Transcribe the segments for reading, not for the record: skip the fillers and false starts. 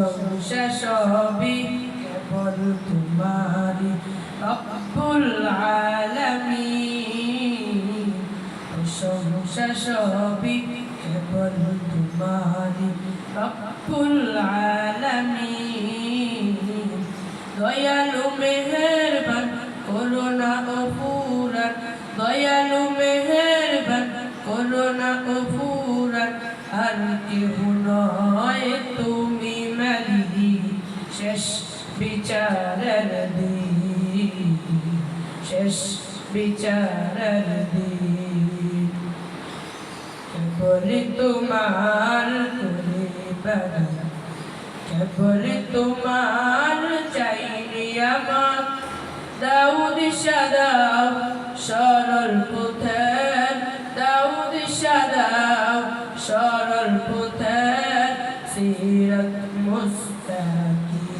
প্রশংসা সবই কেবল তোমারই রব্বুল আলামিন। প্রশংসা সবই কেবল তোমারই রব্বুল আলামিন। দয়ালু মেহেরবান করুণা ও ফুরান, দয়ালু মেহেরবান করুণা ও ফুরান, আর কেহ নয় তুমি মালিক শেষ বিচারের দিন, শেষ বিচারের দিন। কেবল তোমার করে বাগান, কেবল তোমার চাই নিয়ামত। দাউদ সাদাও সরল পথের, দাউদ সাদাও সরল পথের, সিরাত মুস্তাকিম,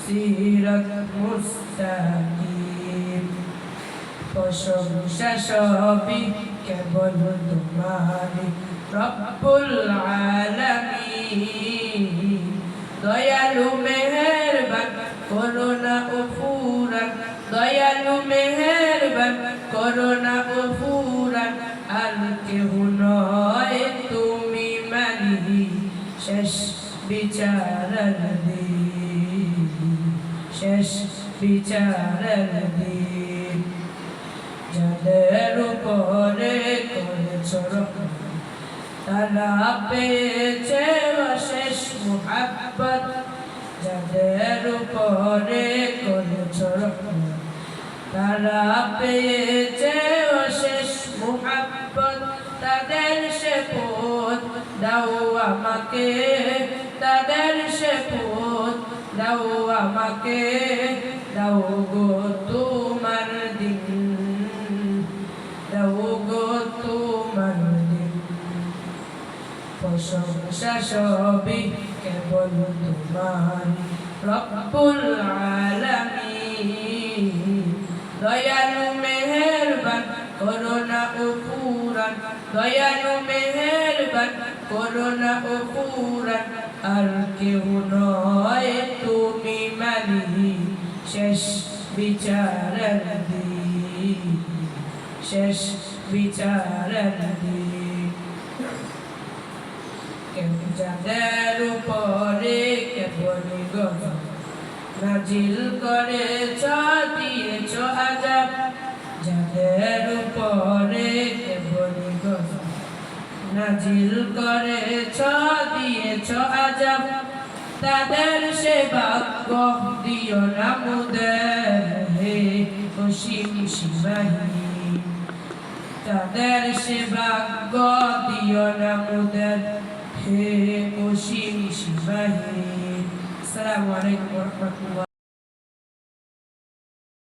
সিরাত মুস্তাকিম। প্রশংসা সবই কেবল তোমারই রব্বুল আলামিন। দয়ালু মেহেরবান করুণা ও ফুরান, দয়ালু মেহেরবান করুণা ও ফুরান, আর কেহ নয় তুমি মালিক শেষ বিচারের দিন, শেষ বিচারের দিন। যাদের উপরে করেছ রহমত তারা পেয়েছে অশেষ মুহাব্বত, যাদের উপরে করেছ রহমত তারা পেয়েছে অশেষ মুহাব্বত। তাদের সে পথ দাও আমাকে, তাদের সে পথ দাও আমাকে, দাও গো তোমার দিন, দাও গো তোমার দিন। প্রশংসা সবই কেবল তোমার রব্বুল আলামিন। দয়ালু মেহেরবান করুণা ও ফুরান, দয়ালু মেহেরবান করুণা ও ফুরান, আর কেহ নয় তুমি মালিক শেষ বিচারের দিন, শেষ বিচারের দিন। যাদের উপরে কেবল গজব নাজিল করেছ দিয়েছ আযাব, যাদের উপরে কেবল গজব নাজিল করেছ দিয়েছ আযাব, তাদের সে ভাগ্য দিও না মুদের হে অসীম সীমাহীন, তাদের সে ভাগ্য দিও না মুদের হে অসীম সীমাহীন। আসসালামু আলাইকুম ওয়া রাহমাতুল্লাহ।